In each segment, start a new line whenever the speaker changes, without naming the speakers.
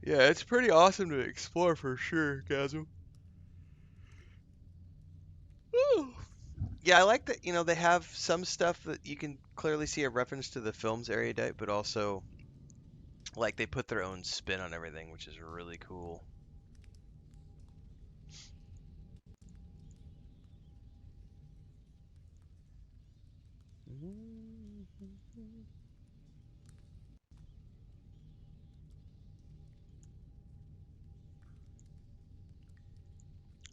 Yeah, it's pretty awesome to explore for sure, Chasm. Woo. Yeah, I like that, they have some stuff that you can clearly see a reference to the film's erudite, but also like they put their own spin on everything, which is really cool.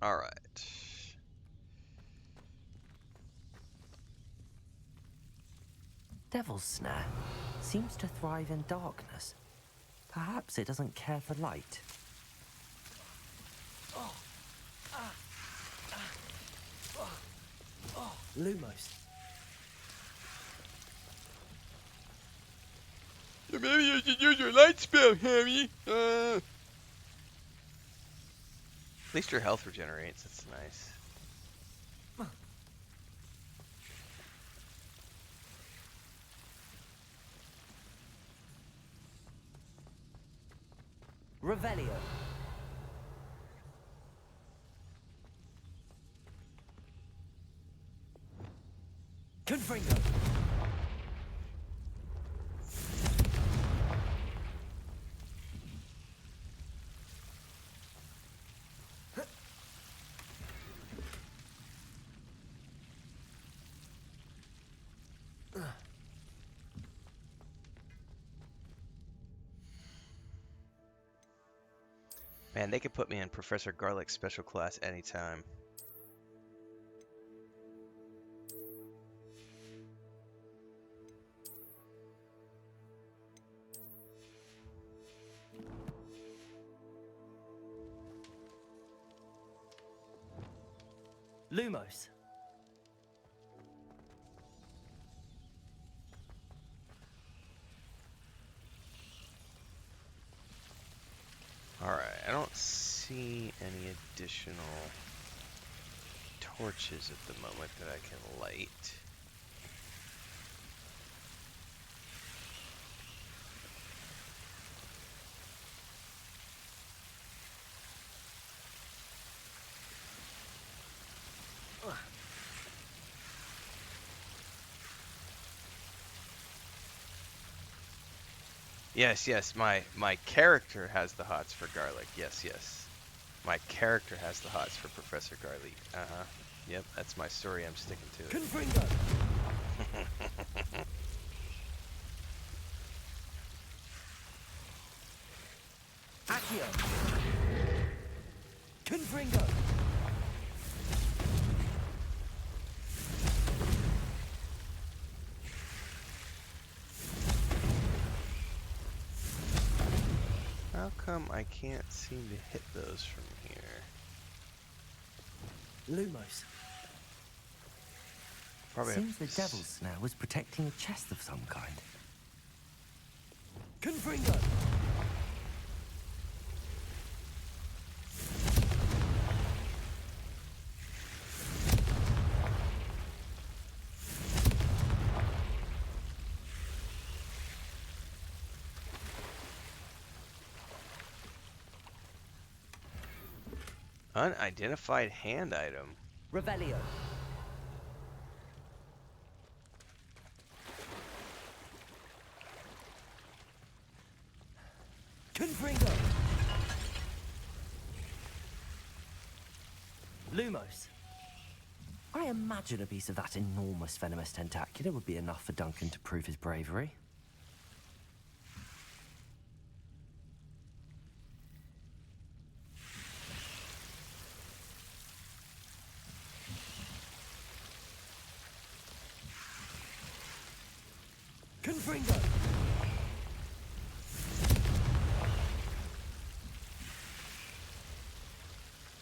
All right.
Devil's Snare seems to thrive in darkness. Perhaps it doesn't care for light. Lumos.
So maybe you should use your light spell, Hammy. At least your health regenerates. That's nice.
Revelio. Confringo.
Man, they could put me in Professor Garlick's special class anytime.
Lumos.
Alright, I don't see any additional torches at the moment that I can light. Yes, yes, my character has the hots for garlic. Yes, yes. My character has the hots for Professor Garlic. Uh-huh. Yep, that's my story. I'm sticking to it.
Confringo. Accio. Confringo.
How come I can't seem to hit those from here?
Lumos.
Probably
Seems the
have
Devil's Snare was protecting a chest of some kind. Confringo.
unidentified hand item.
Revelio. Confringo. Lumos. I imagine a piece of that enormous venomous tentacula would be enough for Duncan to prove his bravery. Confringo.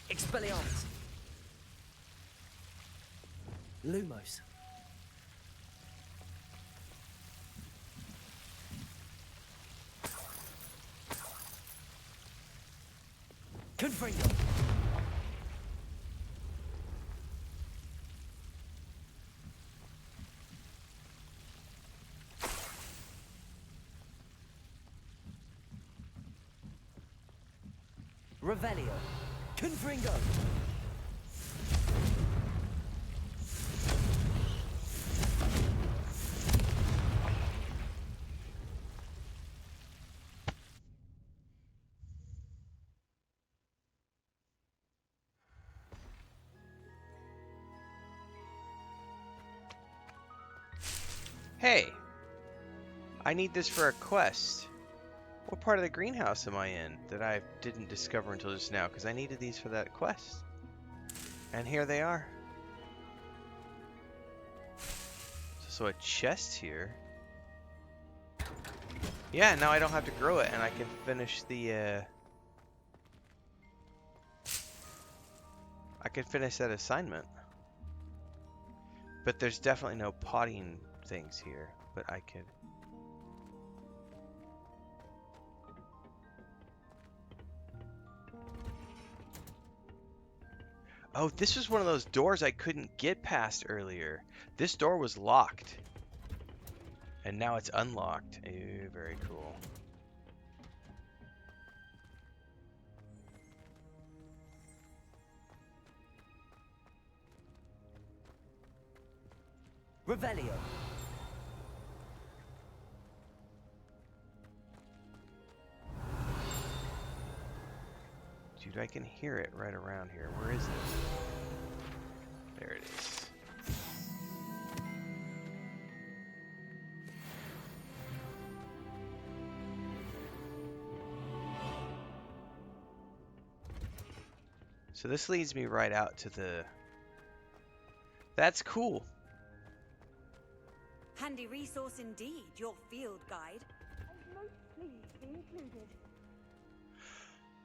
Expelliarmus. Lumos. Confringo. Revelio. Confringo.
Hey, I need this for a quest. What part of the greenhouse am I in that I didn't discover until just now? Because I needed these for that quest. And here they are. So a chest here. Yeah, now I don't have to grow it, and I can finish the, I can finish that assignment. But there's definitely no potting things here, but I could. Oh, this was one of those doors I couldn't get past earlier. This door was locked. And now it's unlocked. Ooh, very cool.
Revelio.
Dude, I can hear it right around here. Where is it? There it is. So this leads me right out to the... That's cool.
Handy resource indeed, your field guide. I'm most pleased to be included.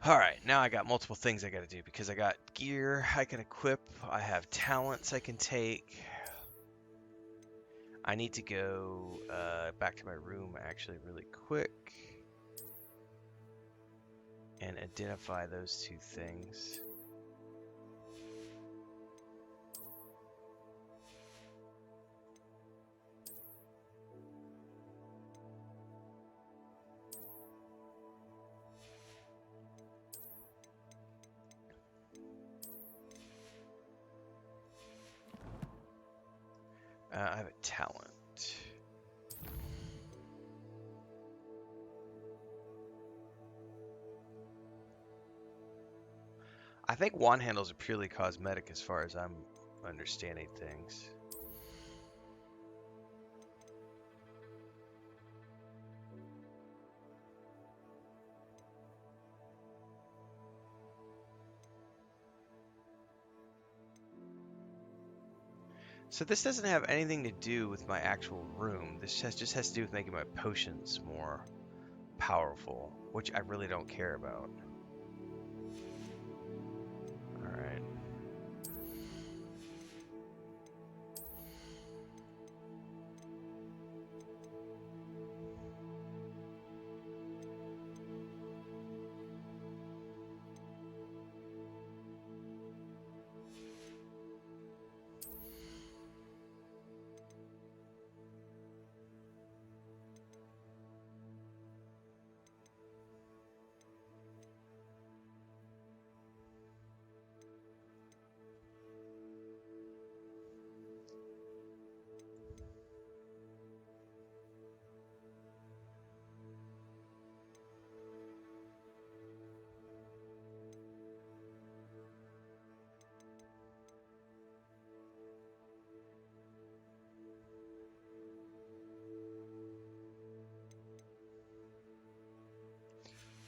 Alright, now I got multiple things I gotta do because I got gear I can equip, I have talents I can take. I need to go back to my room actually really quick and identify those two things. I have a talent. I think wand handles are purely cosmetic as far as I'm understanding things. So this doesn't have anything to do with my actual room. This just has to do with making my potions more powerful, which I really don't care about. Alright.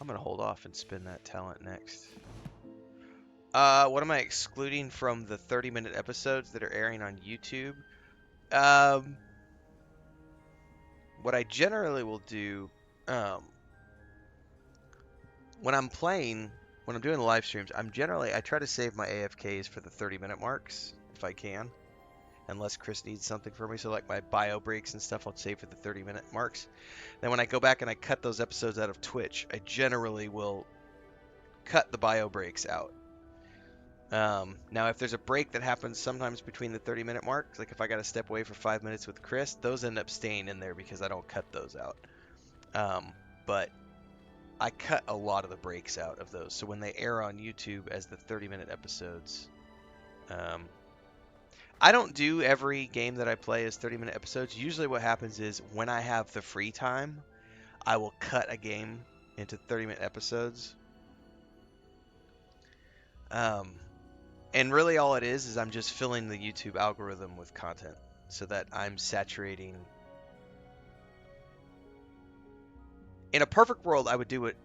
I'm gonna hold off and spin that talent next. What am I excluding from the 30-minute episodes that are airing on YouTube? What I generally will do, when I'm playing, when I'm doing the live streams, I try to save my AFKs for the 30-minute marks, if I can. Unless Chris needs something for me, so like my bio breaks and stuff, I'll save for the 30-minute marks. Then when I go back and I cut those episodes out of Twitch, I generally will cut the bio breaks out. Now, if there's a break that happens sometimes between the 30-minute marks, like if I got to step away for 5 minutes with Chris, those end up staying in there because I don't cut those out. But I cut a lot of the breaks out of those. So when they air on YouTube as the 30-minute episodes, um, I don't do every game that I play as 30-minute episodes. Usually what happens is when I have the free time, I will cut a game into 30-minute episodes. Um, and really all it is I'm just filling the YouTube algorithm with content so that I'm saturating. In a perfect world, I would do what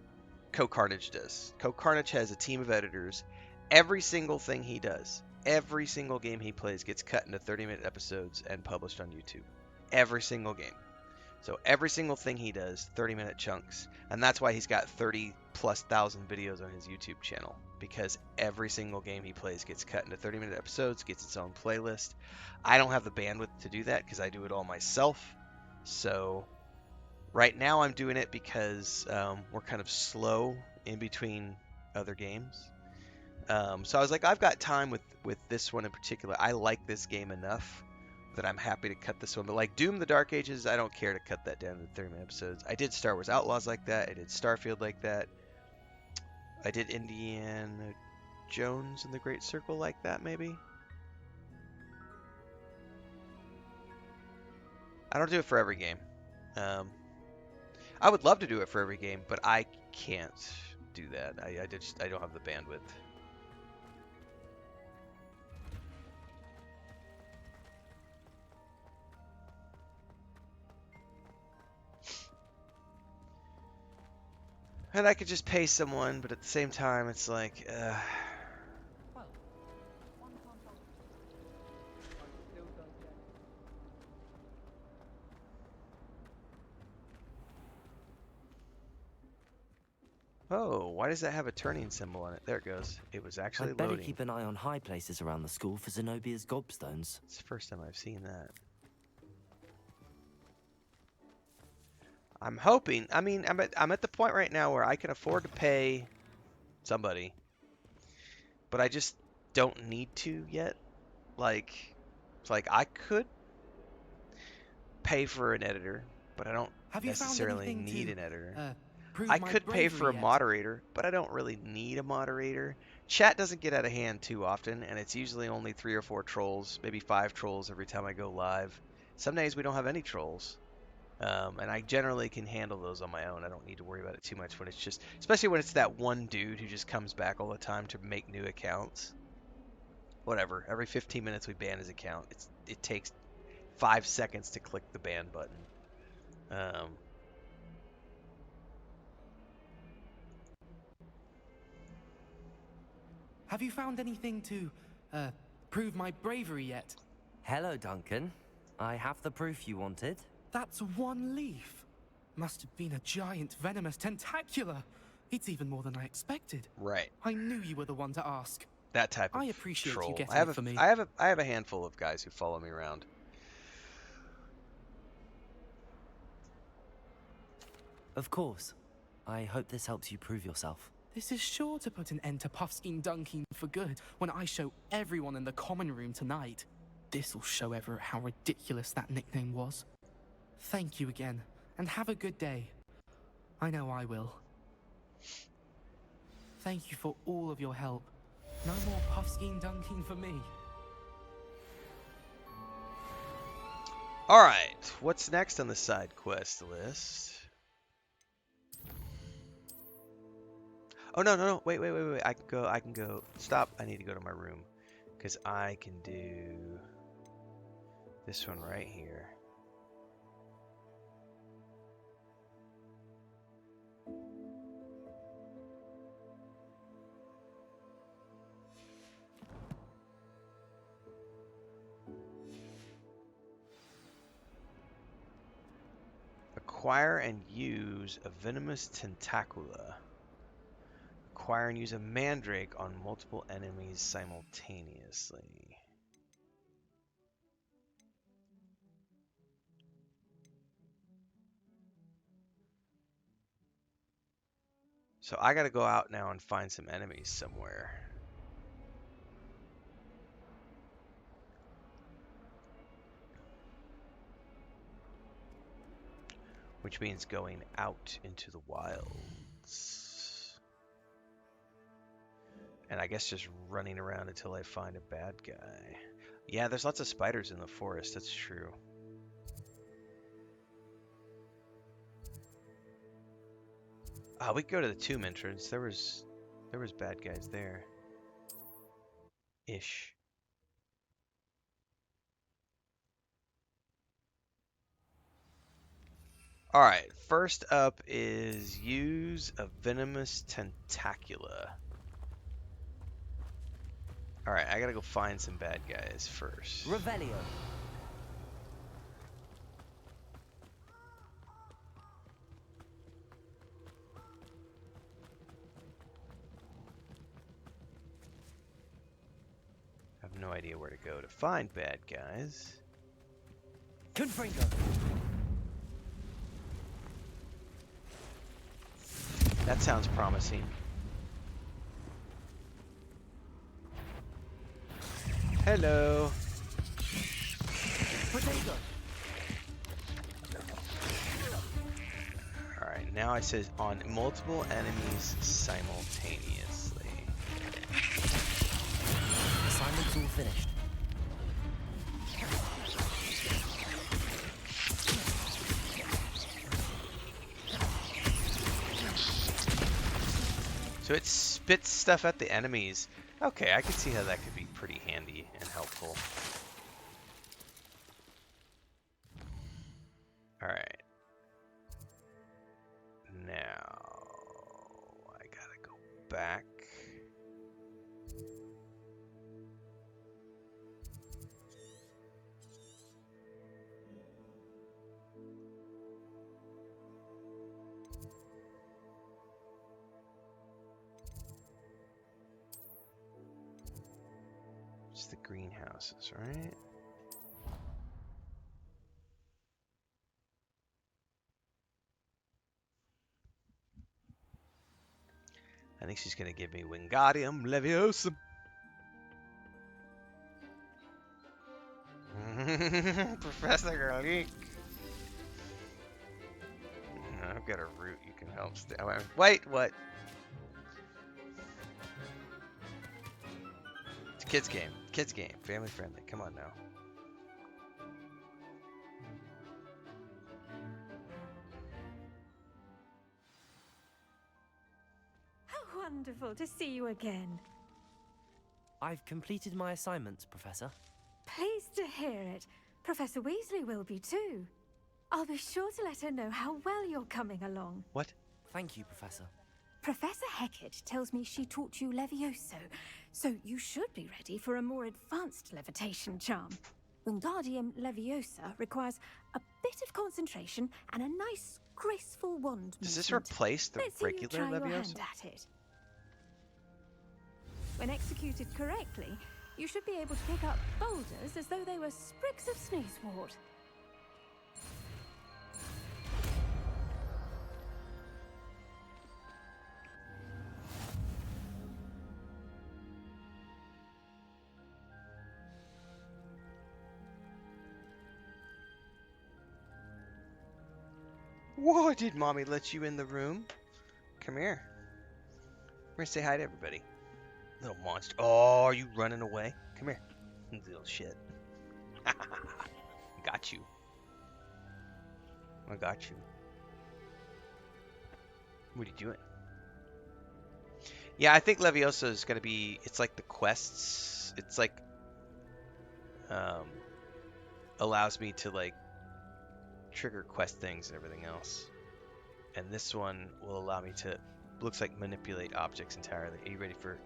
Co-Carnage does. Co-Carnage has a team of editors. Every single thing he does, every single game he plays gets cut into 30-minute episodes and published on YouTube. Every single game. So every single thing he does, 30-minute chunks. And that's why he's got 30 plus thousand videos on his YouTube channel. Because every single game he plays gets cut into 30-minute episodes, gets its own playlist. I don't have the bandwidth to do that because I do it all myself. So right now I'm doing it because we're kind of slow in between other games. So I was like, I've got time with this one in particular. I like this game enough that I'm happy to cut this one. But like Doom: The Dark Ages, I don't care to cut that down to 30-minute episodes. I did Star Wars Outlaws like that. I did Starfield like that. I did Indiana Jones and the Great Circle like that, maybe. I don't do it for every game. Um, I would love to do it for every game, but I can't do that. I don't have the bandwidth. And I could just pay someone, but at the same time, it's like, oh, why does that have a turning symbol on it? There it goes. It was actually
I'd better
loading.
keep an eye on high places around the school for Zenobia's gobstones.
It's the first time I've seen that. I'm hoping. I mean, I'm at the point right now where I can afford to pay somebody, but I just don't need to yet. Like, it's like I could pay for an editor, but I don't
Have you found
necessarily
anything
need
to
an editor.
prove
I
my
could pay for
bravery
a
yet?
moderator, but I don't really need a moderator. Chat doesn't get out of hand too often, and it's usually only 3 or 4 trolls, maybe 5 trolls every time I go live. Some days we don't have any trolls. And I generally can handle those on my own. I don't need to worry about it too much when it's just, especially when it's that one dude who just comes back all the time to make new accounts. Whatever. Every 15 minutes we ban his account. It takes 5 seconds to click the ban button. Um,
Have you found anything to prove my bravery yet?
Hello, Duncan. I have the proof you wanted.
That's one leaf. Must have been a giant venomous tentacula. It's even more than I expected.
right.
I knew you were the one to ask.
That type of
I appreciate
troll.
you getting
I have
it for me.
I have a handful of guys who follow me around.
Of course. I hope this helps you prove yourself.
This is sure to put an end to Puffskein Dunking for good when I show everyone in the common room tonight. This'll show Everett how ridiculous that nickname was. Thank you again, and have a good day. I know I will. Thank you for all of your help. No more Puffskein Dunking for me.
All right. What's next on the side quest list? Oh no. Wait. I can go. Stop. I need to go to my room because I can do this one right here. Acquire and use a venomous tentacula. Acquire and use a mandrake on multiple enemies simultaneously. So I gotta go out now and find some enemies somewhere. Which means going out into the wilds. And I guess just running around until I find a bad guy. Yeah, there's lots of spiders in the forest. That's true. We could go to the tomb entrance. There was bad guys there. Ish. Alright, first up is use a venomous tentacula. Alright, I gotta go find some bad guys first.
Revelio.
I have no idea where to go to find bad guys.
Confringo.
That sounds promising. Hello.
Potato.
Alright, now it says on multiple enemies simultaneously.
Assignment's all finished.
So it spits stuff at the enemies. Okay, I can see how that could be pretty handy and helpful. Alright. Now, I gotta go back. It's the greenhouses, right? I think she's gonna give me Wingardium Leviosa. Professor Garlic. I've got a root you can help. Wait, what? It's a kids game. Kids game. Family friendly. Come on now.
How wonderful to see you again.
I've completed my assignments, Professor.
Pleased to hear it. Professor Weasley will be too. I'll be sure to let her know how well you're coming along.
What?
Thank you, Professor.
Professor Hecat tells me she taught you Levioso, so you should be ready for a more advanced levitation charm. Wingardium Leviosa requires a bit of concentration and a nice, graceful wand
Does this
movement.
replace the
Let's see you
regular
try your
Leviosa?
hand at it. When executed correctly, you should be able to pick up boulders as though they were sprigs of sneezewort.
Whoa, did Mommy let you in the room? Come here. We're gonna say hi to everybody. Little monster. Oh, are you running away? Come here. Little shit. Got you. I got you. What are you doing? Yeah, I think Leviosa is gonna be. It's like the quests. It's like allows me to like trigger quest things and everything else. And this one will allow me to. Looks like manipulate objects entirely. Are you ready for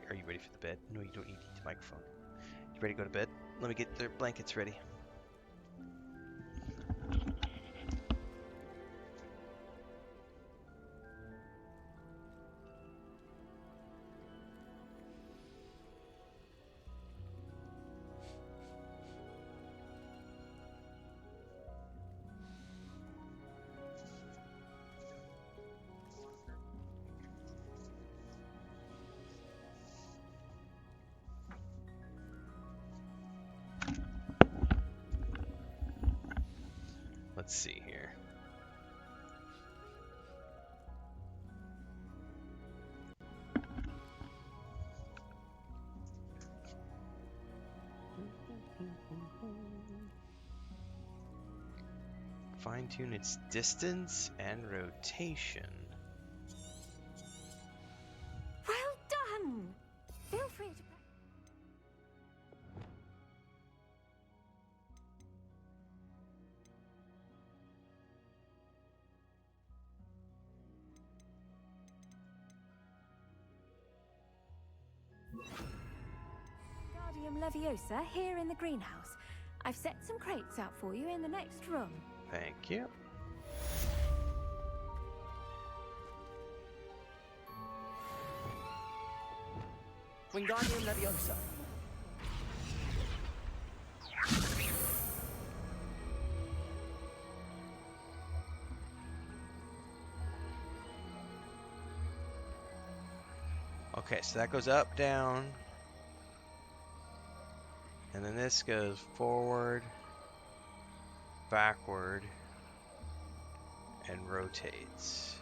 the bed? No, you don't need the microphone. You ready to go to bed? Let me get the blankets ready. Let's see here. Fine-tune its distance and rotation.
Well done! Feel free to... Wingardium Leviosa here in the greenhouse. I've set some crates out for you in the next room.
Thank you.
Wingardium Leviosa.
Okay, so that goes up, down. And then this goes forward, backward, and rotates.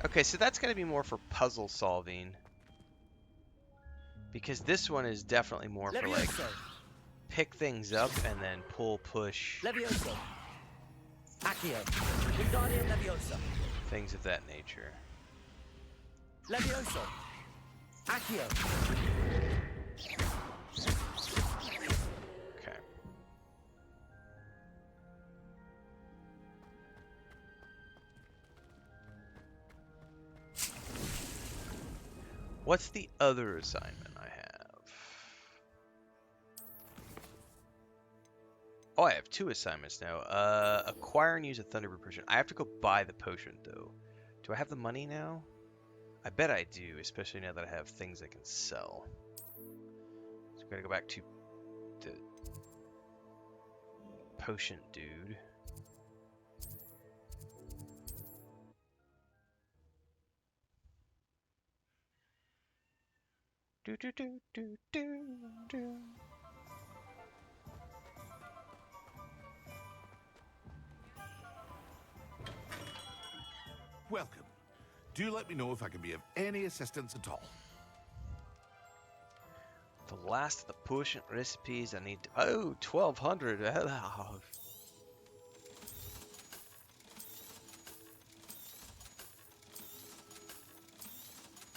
Okay, so that's going to be more for puzzle solving. Because this one is definitely more for like pick things up and then pull, push.
Leviosa. Accio. Wingardium Leviosa.
Things of that nature.
Leviosa. Accio.
Okay. What's the other assignment I have? Oh, I have 2 assignments now. Acquire and use a Thunderbird potion. I have to go buy the potion, though. Do I have the money now? I bet I do, especially now that I have things I can sell. So I gotta go back to the potion dude. Do do do do do do.
Welcome. Do let me know if I can be of any assistance at all.
The last of the potion recipes I need to... Oh, 1200.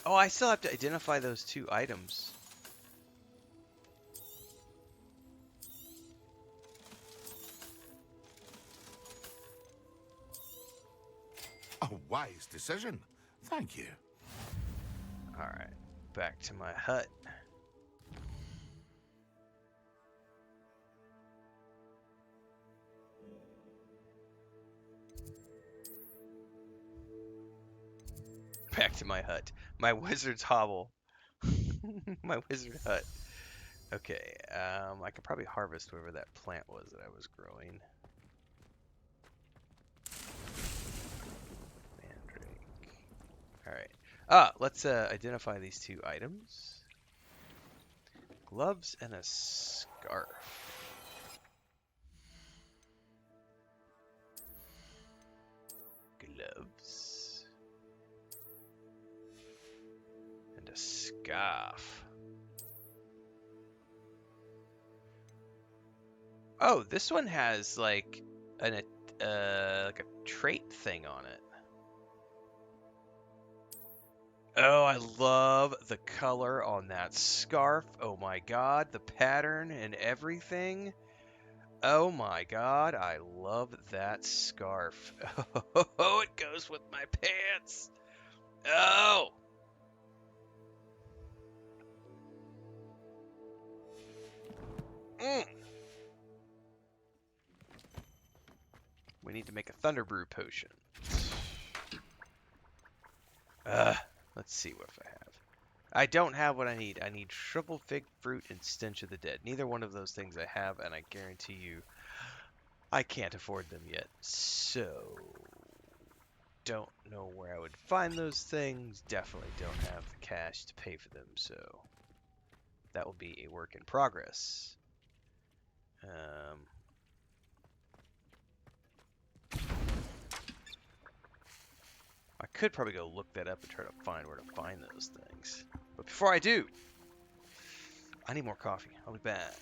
Oh, I still have to identify those 2 items.
A wise decision. Thank you.
Alright, back to my hut. Back to my hut. My wizard's hovel. My wizard hut. Okay, I could probably harvest whatever that plant was that I was growing. Mandrake. Alright. Let's identify these 2 items. Gloves and a scarf. Gloves. And a scarf. Oh, this one has like a trait thing on it. Oh, I love the color on that scarf. Oh my god, the pattern and everything. Oh my god, I love that scarf. Oh, it goes with my pants. Oh! We need to make a Thunder Brew potion. Let's see what I have. I don't have what I need. I need Shrivel Fig Fruit and Stench of the Dead. Neither one of those things I have, and I guarantee you I can't afford them yet. So, don't know where I would find those things. Definitely don't have the cash to pay for them, so that will be a work in progress. I could probably go look that up and try to find where to find those things. But before I do, I need more coffee. I'll be back.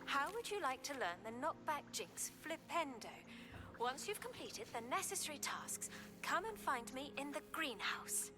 How would you like to learn the knockback jinx flipendo? Once you've completed the necessary tasks, come and find me in the greenhouse.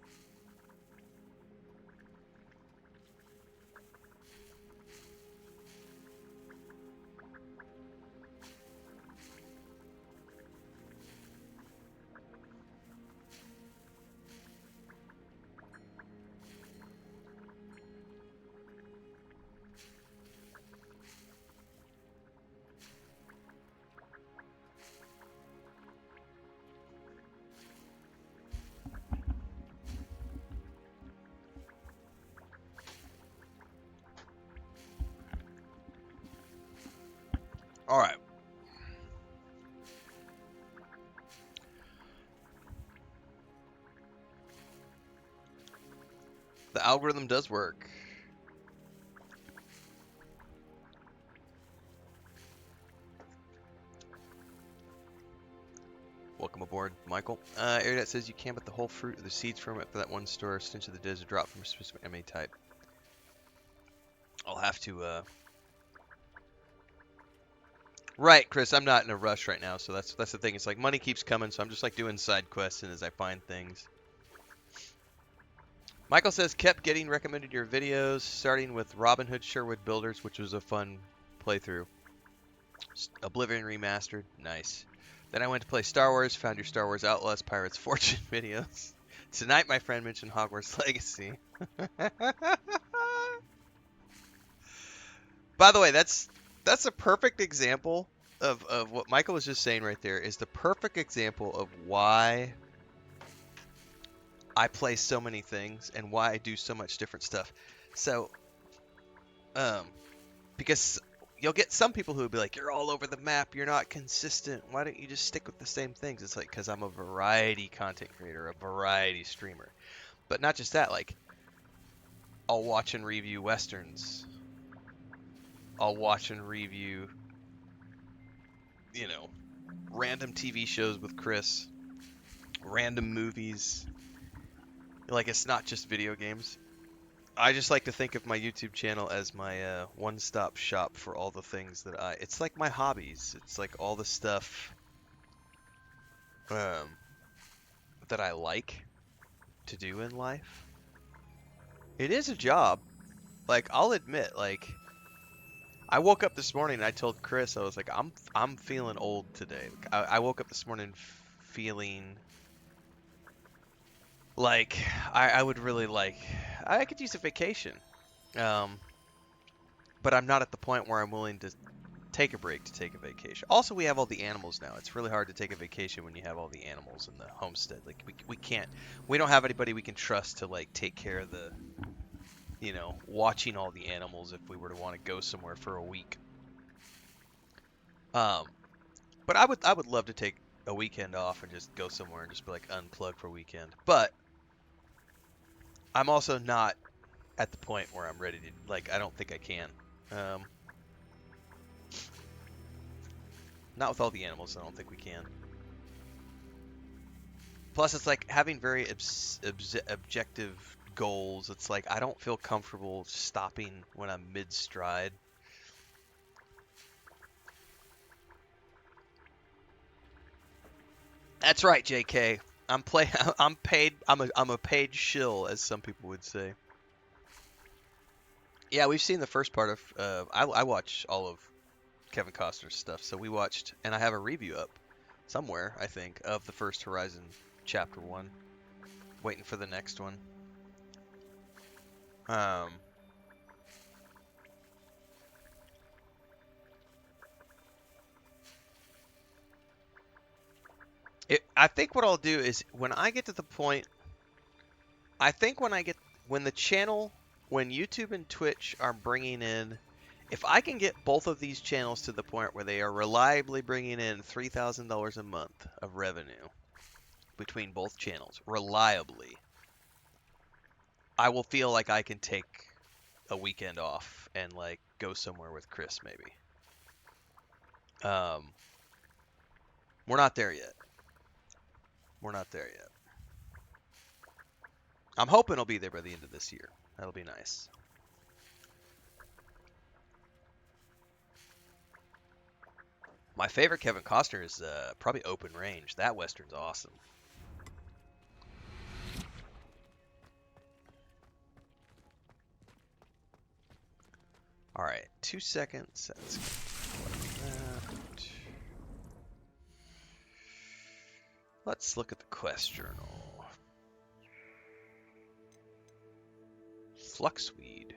All right. The algorithm does work. I'm aboard, Michael. Airdet says you can, but the whole fruit or the seeds from it for that one store, Stench of the Desert, drop from a specific MA type. I'll have to, Right, Chris, I'm not in a rush right now, so that's the thing. It's like money keeps coming, so I'm just like doing side quests and as I find things. Michael says, kept getting recommended your videos, starting with Robin Hood Sherwood Builders, which was a fun playthrough. Oblivion Remastered, nice. Then I went to play Star Wars, found your Star Wars Outlaws Pirates Fortune videos. Tonight my friend mentioned Hogwarts Legacy. By the way, that's a perfect example of what Michael was just saying right there, is the perfect example of why I play so many things and why I do so much different stuff. So, because you'll get some people who will be like, you're all over the map, you're not consistent, why don't you just stick with the same things? It's like, because I'm a variety content creator, a variety streamer. But not just that, like, I'll watch and review Westerns. I'll watch and review, you know, random TV shows with Chris, random movies. Like, it's not just video games. I just like to think of my YouTube channel as my one-stop shop for all the things that it's like my hobbies. It's like all the stuff that I like to do in life. It is a job. Like, I'll admit, like, I woke up this morning and I told Chris, I was like, I'm feeling old today. Like, I woke up this morning feeling like I would really like, I could use a vacation. But I'm not at the point where I'm willing to take a break to take a vacation. Also, we have all the animals now. It's really hard to take a vacation when you have all the animals in the homestead. Like, we don't have anybody we can trust to, like, take care of the, you know, watching all the animals if we were to want to go somewhere for a week. But I would love to take a weekend off and just go somewhere and just be like unplug for a weekend. But I'm also not at the point where I'm ready to, like, I don't think I can. Not with all the animals, I don't think we can. Plus, it's like having very objective goals. It's like I don't feel comfortable stopping when I'm mid-stride. That's right, JK. I'm paid. I'm a paid shill, as some people would say. Yeah, we've seen the first part of. I watch all of Kevin Costner's stuff, so we watched, and I have a review up somewhere, I think, of the first Horizon Chapter 1. Waiting for the next one. I think what I'll do is when I get to the point, I think when the channel, when YouTube and Twitch are bringing in, if I can get both of these channels to the point where they are reliably bringing in $3,000 a month of revenue between both channels, reliably, I will feel like I can take a weekend off and, like, go somewhere with Chris, maybe. We're not there yet. We're not there yet. I'm hoping it'll be there by the end of this year. That'll be nice. My favorite Kevin Costner is probably Open Range. That Western's awesome. All right, 2 seconds. Let's that. Let's look at the quest journal. Fluxweed.